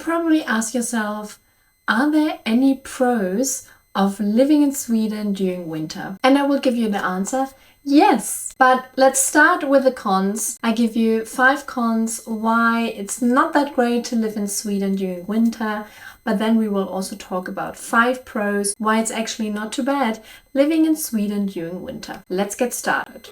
probably ask yourself, are there any pros of living in Sweden during winter? And I will give you the answer, yes. But let's start with the cons. I give you 5 cons why it's not that great to live in Sweden during winter. But then we will also talk about 5 pros, why it's actually not too bad living in Sweden during winter. Let's get started.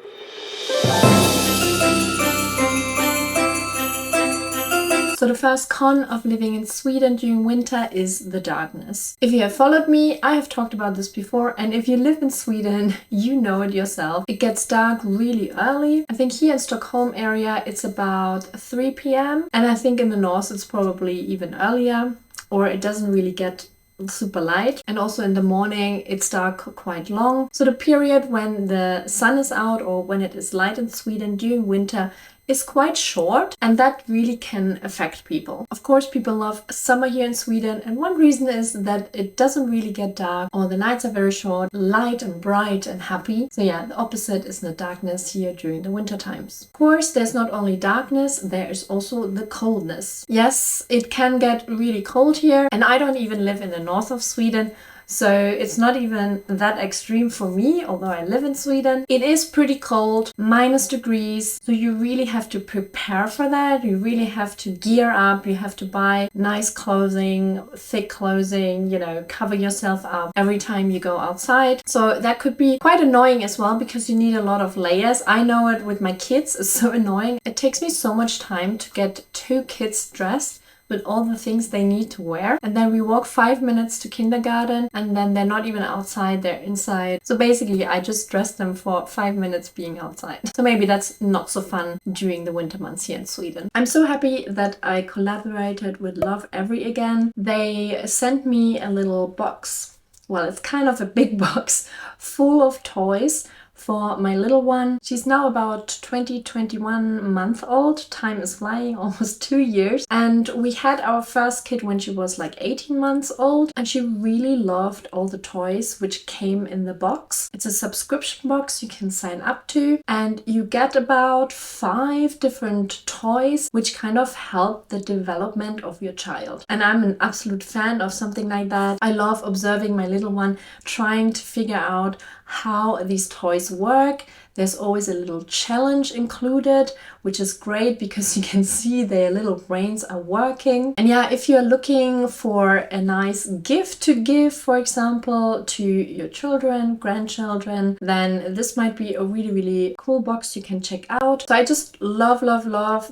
So the first con of living in Sweden during winter is the darkness. If you have followed me, I have talked about this before, and if you live in Sweden, you know it yourself. It gets dark really early. I think here in Stockholm area it's about 3 p.m. and I think in the north it's probably even earlier, or it doesn't really get super light, and also in the morning it's dark quite long. So the period when the sun is out or when it is light in Sweden during winter is quite short, and that really can affect people. Of course, people love summer here in Sweden, and one reason is that it doesn't really get dark, or the nights are very short, light and bright and happy. So yeah, the opposite is the darkness here during the winter times. Of course, there's not only darkness, there is also the coldness. Yes, it can get really cold here, and I don't even live in the north of Sweden, so it's not even that extreme for me, although I live in Sweden. It is pretty cold, -degrees, so you really have to prepare for that. You really have to gear up, you have to buy nice clothing, thick clothing, cover yourself up every time you go outside. So that could be quite annoying as well, because you need a lot of layers. I know it with my kids, it's so annoying. It takes me so much time to get 2 kids dressed with all the things they need to wear, and then we walk 5 minutes to kindergarten, and then they're not even outside, they're inside. So basically I just dress them for 5 minutes being outside. So maybe that's not so fun during the winter months here in Sweden. I'm so happy that I collaborated with Love Every again. They sent me a little box. Well, it's kind of a big box full of toys for my little one. She's now about 21 months old. Time is flying, almost 2 years. And we had our first kid when she was like 18 months old, and she really loved all the toys which came in the box. It's a subscription box you can sign up to, and you get about 5 different toys which kind of help the development of your child. And I'm an absolute fan of something like that. I love observing my little one trying to figure out how these toys work. There's always a little challenge included, which is great because you can see their little brains are working. And yeah, if you're looking for a nice gift to give, for example, to your children, grandchildren, then this might be a really, really cool box you can check out. So I just love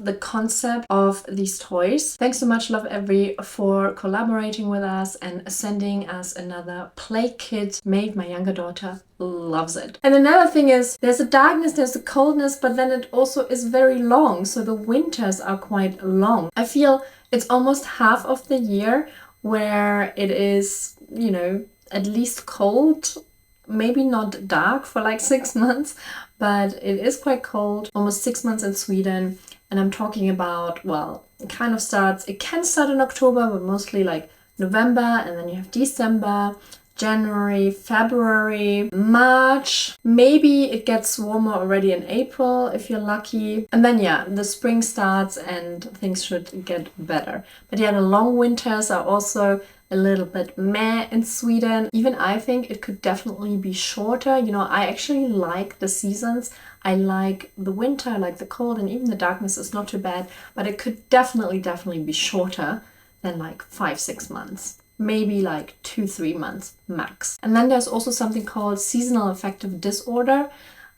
the concept of these toys. Thanks so much, Love Every, for collaborating with us and sending us another play kit. Maeve, my younger daughter, loves it. And another thing is, there's a darkness, there's a coldness, but then it also is very long. So the winters are quite long. I feel it's almost half of the year where it is, at least cold, maybe not dark for like 6 months, but it is quite cold, almost 6 months in Sweden. And I'm talking about, well, it can start in October, but mostly like November, and then you have December, January, February, March. Maybe it gets warmer already in April if you're lucky. And then yeah, the spring starts and things should get better. But yeah, the long winters are also a little bit meh in Sweden. Even I think it could definitely be shorter. I actually like the seasons. I like the winter, I like the cold, and even the darkness is not too bad. But it could definitely be shorter than like 5-6 months. Maybe like 2-3 months max. And then there's also something called seasonal affective disorder.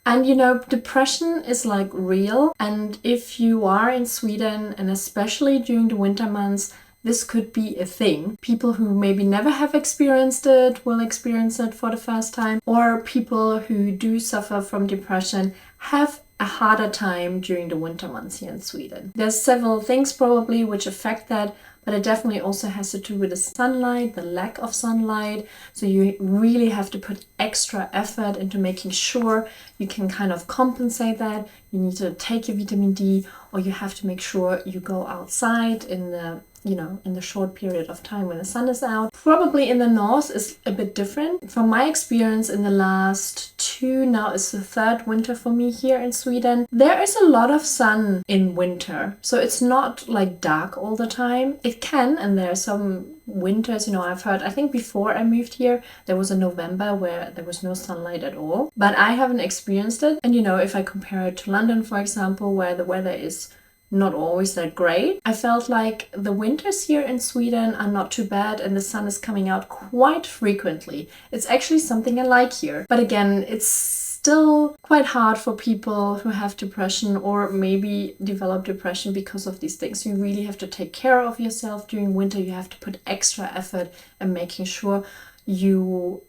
And depression is like real. And if you are in Sweden, and especially during the winter months, this could be a thing. People who maybe never have experienced it will experience it for the first time. Or people who do suffer from depression have a harder time during the winter months here in Sweden. There's several things probably which affect that, but it definitely also has to do with the sunlight, the lack of sunlight. So you really have to put extra effort into making sure you can kind of compensate that. You need to take your vitamin D, or you have to make sure you go outside in the you know, in the short period of time when the sun is out. Probably in the north is a bit different. From my experience in the last two, now it's the third winter for me here in Sweden, there is a lot of sun in winter. So it's not like dark all the time. It can, and there are some winters, you know, I've heard, I think before I moved here, there was a November where there was no sunlight at all. But I haven't experienced it. And you know, if I compare it to London, for example, where the weather is not always that great, I felt like the winters here in Sweden are not too bad and the sun is coming out quite frequently. It's actually something I like here. But again, it's still quite hard for people who have depression or maybe develop depression because of these things. You really have to take care of yourself during winter. You have to put extra effort in making sure you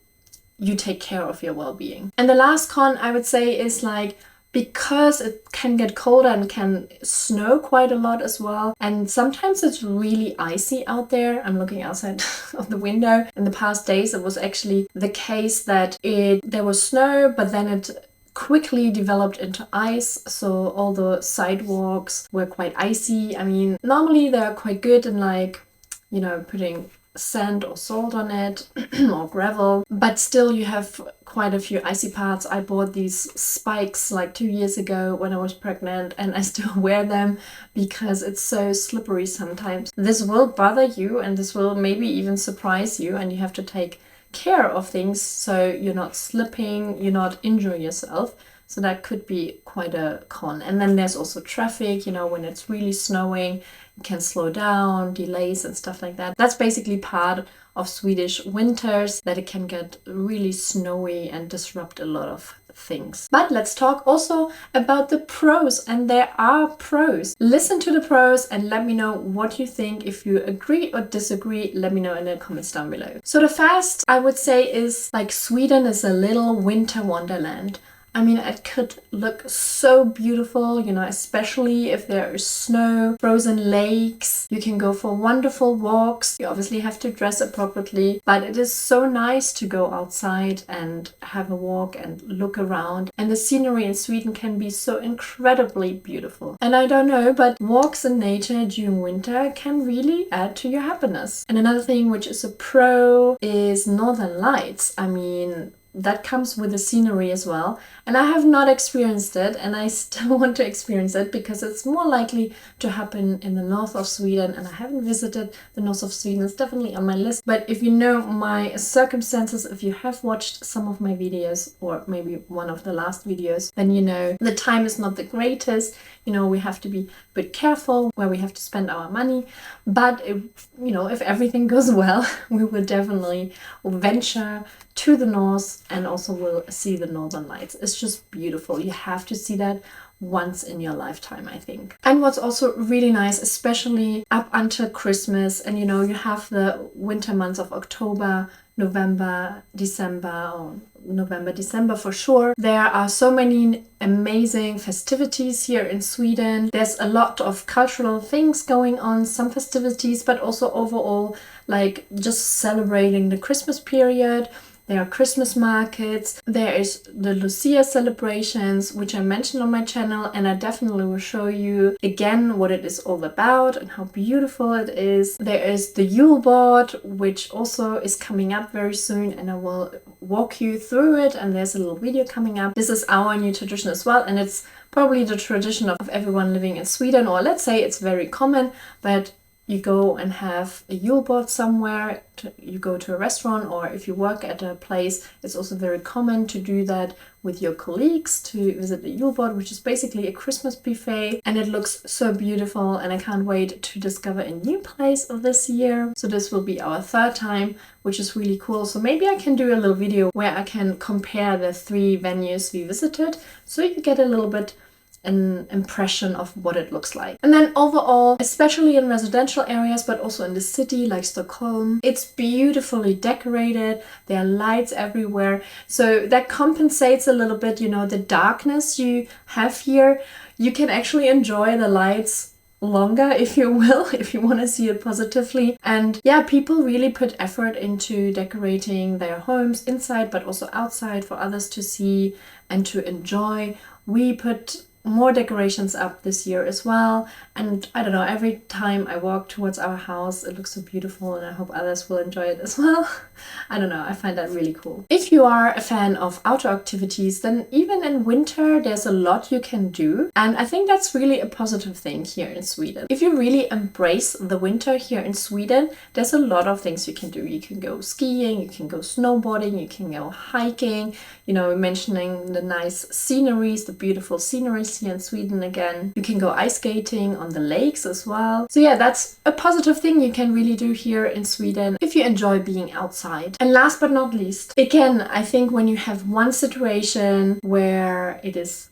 take care of your well-being. And the last con I would say is like, because it can get colder and can snow quite a lot as well. And sometimes it's really icy out there. I'm looking outside of the window. In the past days, it was actually the case that there was snow, but then it quickly developed into ice. So all the sidewalks were quite icy. I mean, normally they're quite good in like, you know, putting sand or salt on it or gravel, but still you have quite a few icy parts. I bought these spikes like 2 years ago when I was pregnant, and I still wear them because it's so slippery sometimes. This will bother you and this will maybe even surprise you, and you have to take care of things so you're not slipping, you're not injuring yourself. So that could be quite a con. And then there's also traffic, you know, when it's really snowing, it can slow down, delays and stuff like that. That's basically part of Swedish winters, that it can get really snowy and disrupt a lot of things. But let's talk also about the pros, and there are pros. Listen to the pros and let me know what you think. If you agree or disagree, let me know in the comments down below. So the first I would say is like, Sweden is a little winter wonderland. I mean, it could look so beautiful, you know, especially if there is snow, frozen lakes. You can go for wonderful walks. You obviously have to dress appropriately, but it is so nice to go outside and have a walk and look around. And the scenery in Sweden can be so incredibly beautiful. And I don't know, but walks in nature during winter can really add to your happiness. And another thing which is a pro is northern lights. I mean, that comes with the scenery as well. And I have not experienced it, and I still want to experience it because it's more likely to happen in the north of Sweden, and I haven't visited the north of Sweden. It's definitely on my list. But if you know my circumstances, if you have watched some of my videos or maybe one of the last videos, then you know the time is not the greatest. You know, we have to be a bit careful where we have to spend our money. But if, you know, if everything goes well, we will definitely venture to the north and also will see the northern lights. It's just beautiful. You have to see that once in your lifetime, I think. And what's also really nice, especially up until Christmas, and you know, you have the winter months of October, November, December, or November, December for sure. There are so many amazing festivities here in Sweden. There's a lot of cultural things going on, some festivities, but also overall, like just celebrating the Christmas period. There are Christmas markets, there is the Lucia celebrations, which I mentioned on my channel, and I definitely will show you again what it is all about and how beautiful it is. There is the Yule board, which also is coming up very soon, and I will walk you through it, and there's a little video coming up. This is our new tradition as well, and it's probably the tradition of everyone living in Sweden, or let's say it's very common, but you go and have a Yule board somewhere, you go to a restaurant, or if you work at a place, it's also very common to do that with your colleagues, to visit the Yule board, which is basically a Christmas buffet, and it looks so beautiful, and I can't wait to discover a new place of this year. So this will be our third time, which is really cool. So maybe I can do a little video where I can compare the 3 venues we visited, so you get a little bit an impression of what it looks like. And then overall, especially in residential areas, but also in the city like Stockholm, it's beautifully decorated. There are lights everywhere. So that compensates a little bit, you know, the darkness you have here. You can actually enjoy the lights longer, if you will, if you want to see it positively. And yeah, people really put effort into decorating their homes inside, but also outside for others to see and to enjoy. We put more decorations up this year as well. And I don't know, every time I walk towards our house, it looks so beautiful, and I hope others will enjoy it as well. I don't know, I find that really cool. If you are a fan of outdoor activities, then even in winter, there's a lot you can do. And I think that's really a positive thing here in Sweden. If you really embrace the winter here in Sweden, there's a lot of things you can do. You can go skiing, you can go snowboarding, you can go hiking, you know, mentioning the nice sceneries, the beautiful sceneries here in Sweden again. You can go ice skating on the lakes as well. So yeah, that's a positive thing you can really do here in Sweden if you enjoy being outside. And last but not least, again, I think when you have one situation where it is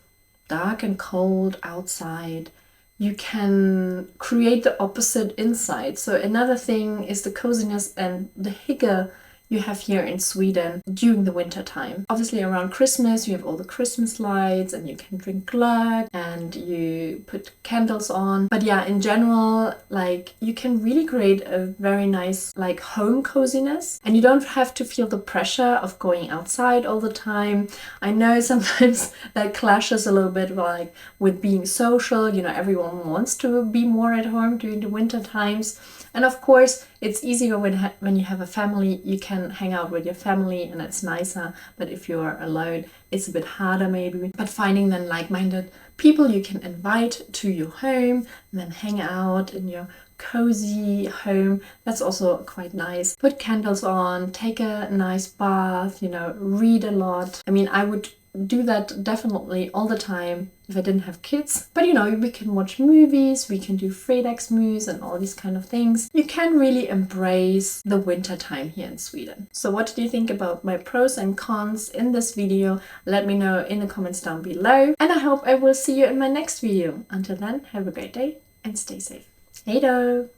dark and cold outside, you can create the opposite inside. So another thing is the coziness and the hygge you have here in Sweden during the winter time. Obviously around Christmas you have all the Christmas lights and you can drink glögg and you put candles on. But yeah, in general, like, you can really create a very nice like home coziness, and you don't have to feel the pressure of going outside all the time. I know sometimes that clashes a little bit like with being social, you know, everyone wants to be more at home during the winter times. And of course, it's easier when you have a family, you can hang out with your family and it's nicer. But if you're alone, it's a bit harder maybe. But finding then like-minded people you can invite to your home and then hang out in your cozy home, that's also quite nice. Put candles on, take a nice bath, you know, read a lot. I mean, I would do that definitely all the time if I didn't have kids. But you know, we can watch movies, we can do fredagsmys and all these kind of things. You can really embrace the winter time here in Sweden. So what did you think about my pros and cons in this video? Let me know in the comments down below, and I hope I will see you in my next video. Until then, have a great day and stay safe. Hey do!